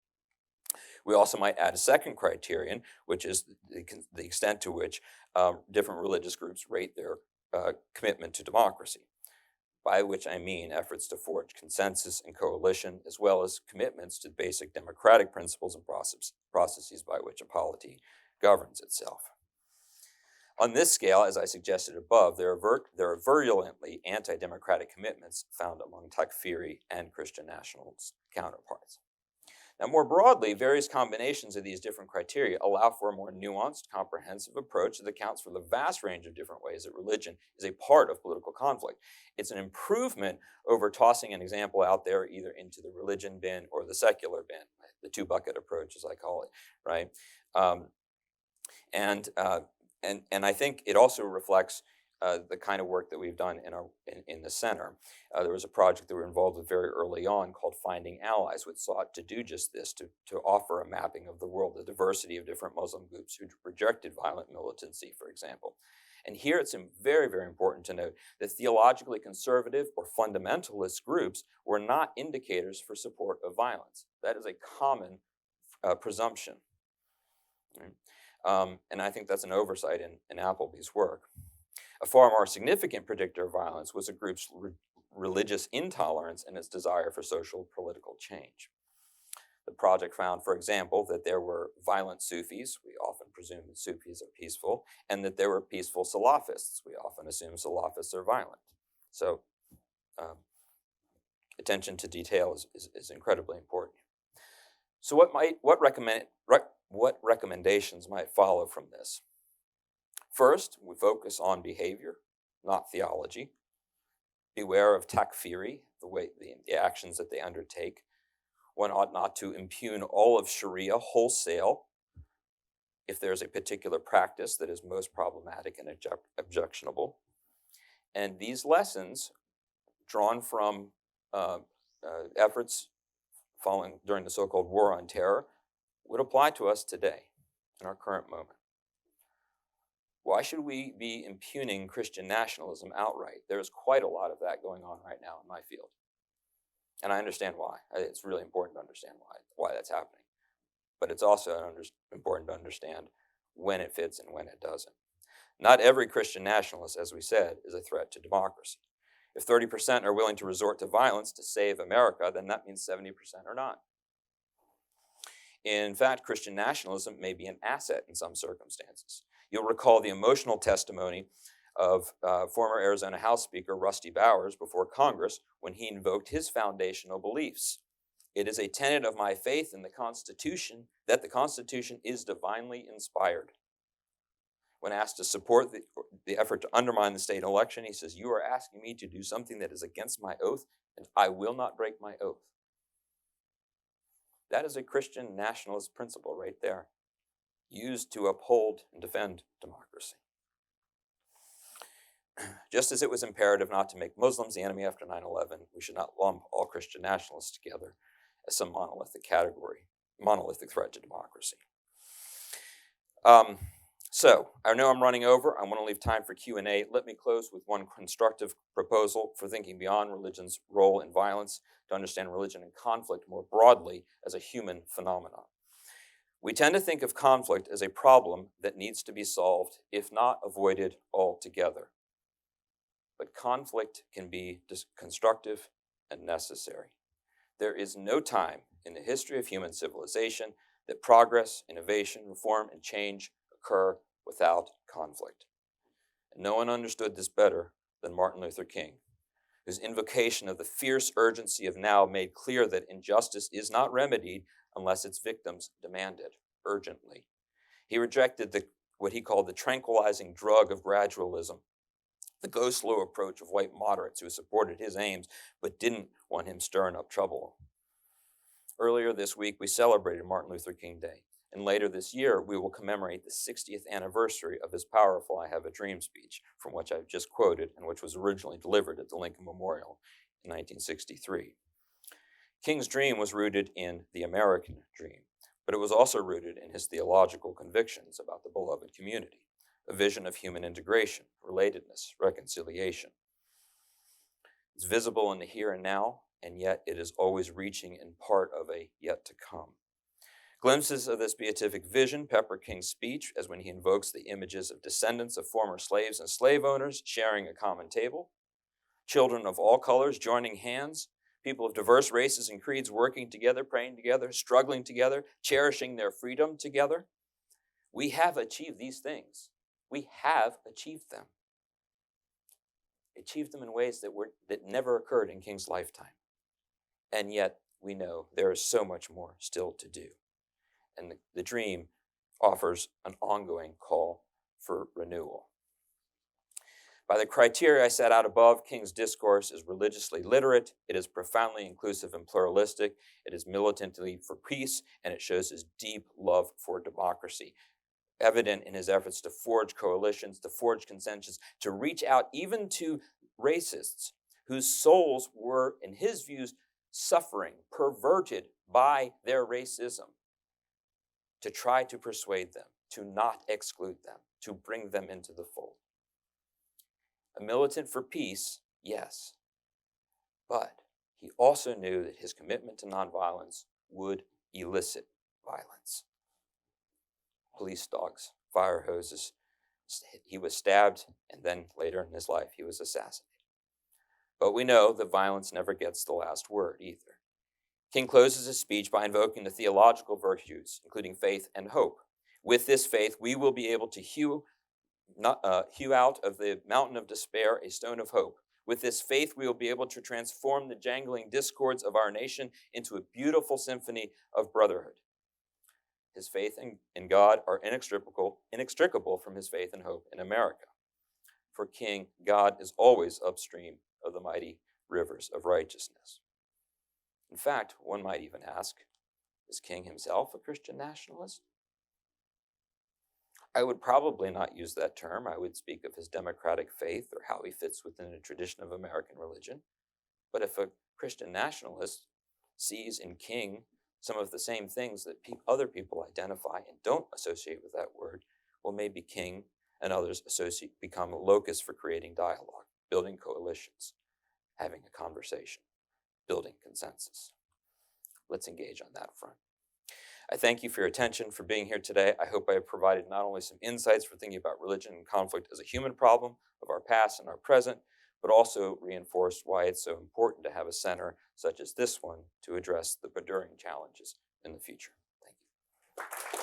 We also might add a second criterion, which is the extent to which different religious groups rate their commitment to democracy, by which I mean efforts to forge consensus and coalition, as well as commitments to basic democratic principles and processes by which a polity governs itself. On this scale, as I suggested above, there are virulently anti-democratic commitments found among Takfiri and Christian nationalist counterparts. Now, more broadly, various combinations of these different criteria allow for a more nuanced, comprehensive approach that accounts for the vast range of different ways that religion is a part of political conflict. It's an improvement over tossing an example out there either into the religion bin or the secular bin, the two-bucket approach, as I call it, right? And I think it also reflects the kind of work that we've done in the center. There was a project that we were involved with very early on called Finding Allies, which sought to do just this, to offer a mapping of the world, the diversity of different Muslim groups who rejected violent militancy, for example. And here it's very, very important to note that theologically conservative or fundamentalist groups were not indicators for support of violence. That is a common presumption. Right? And I think that's an oversight in Appleby's work. A far more significant predictor of violence was a group's religious intolerance and its desire for social political change. The project found, for example, that there were violent Sufis. We often presume that Sufis are peaceful, and that there were peaceful Salafists. We often assume Salafists are violent. So attention to detail is incredibly important. So what recommendations might follow from this? First, we focus on behavior, not theology. Beware of takfiri, the actions that they undertake. One ought not to impugn all of Sharia wholesale if there's a particular practice that is most problematic and objectionable. And these lessons, drawn from efforts following during the so-called War on Terror, would apply to us today, in our current moment. Why should we be impugning Christian nationalism outright? There's quite a lot of that going on right now in my field. And I understand why. It's really important to understand why that's happening. But it's also important to understand when it fits and when it doesn't. Not every Christian nationalist, as we said, is a threat to democracy. If 30% are willing to resort to violence to save America, then that means 70% are not. In fact, Christian nationalism may be an asset in some circumstances. You'll recall the emotional testimony of former Arizona House Speaker Rusty Bowers before Congress when he invoked his foundational beliefs. It is a tenet of my faith in the Constitution that the Constitution is divinely inspired. When asked to support the effort to undermine the state election, he says, "You are asking me to do something that is against my oath, and I will not break my oath." That is a Christian nationalist principle right there, used to uphold and defend democracy. Just as it was imperative not to make Muslims the enemy after 9/11, we should not lump all Christian nationalists together as some monolithic threat to democracy. So, I know I'm running over. I want to leave time for Q&A. Let me close with one constructive proposal for thinking beyond religion's role in violence to understand religion and conflict more broadly as a human phenomenon. We tend to think of conflict as a problem that needs to be solved, if not avoided altogether. But conflict can be constructive and necessary. There is no time in the history of human civilization that progress, innovation, reform, and change occur without conflict. And no one understood this better than Martin Luther King, whose invocation of the fierce urgency of now made clear that injustice is not remedied unless its victims demand it urgently. He rejected what he called the tranquilizing drug of gradualism, the go-slow approach of white moderates who supported his aims but didn't want him stirring up trouble. Earlier this week, we celebrated Martin Luther King Day, and later this year, we will commemorate the 60th anniversary of his powerful I Have a Dream speech, from which I've just quoted and which was originally delivered at the Lincoln Memorial in 1963. King's dream was rooted in the American dream, but it was also rooted in his theological convictions about the beloved community, a vision of human integration, relatedness, reconciliation. It's visible in the here and now, and yet it is always reaching in part of a yet to come. Glimpses of this beatific vision pepper King's speech, as when he invokes the images of descendants of former slaves and slave owners sharing a common table, children of all colors joining hands, people of diverse races and creeds working together, praying together, struggling together, cherishing their freedom together. We have achieved these things. We have achieved them. Achieved them in ways that never occurred in King's lifetime. And yet we know there is so much more still to do. And the dream offers an ongoing call for renewal. By the criteria I set out above, King's discourse is religiously literate, it is profoundly inclusive and pluralistic, it is militantly for peace, and it shows his deep love for democracy, evident in his efforts to forge coalitions, to forge consensus, to reach out even to racists whose souls were, in his views, suffering, perverted by their racism, to try to persuade them, to not exclude them, to bring them into the fold. A militant for peace, yes, but he also knew that his commitment to nonviolence would elicit violence. Police dogs, fire hoses. He was stabbed, and then later in his life, he was assassinated. But we know that violence never gets the last word either. King closes his speech by invoking the theological virtues, including faith and hope. With this faith, we will be able to hew out of the mountain of despair a stone of hope. With this faith, we will be able to transform the jangling discords of our nation into a beautiful symphony of brotherhood. His faith in God are inextricable from his faith and hope in America. For King, God is always upstream of the mighty rivers of righteousness. In fact, one might even ask, is King himself a Christian nationalist? I would probably not use that term. I would speak of his democratic faith or how he fits within the tradition of American religion. But if a Christian nationalist sees in King some of the same things that other people identify and don't associate with that word, well, maybe King and others become a locus for creating dialogue, building coalitions, having a conversation, building consensus. Let's engage on that front. I thank you for your attention, for being here today. I hope I have provided not only some insights for thinking about religion and conflict as a human problem of our past and our present, but also reinforced why it's so important to have a center such as this one to address the enduring challenges in the future. Thank you.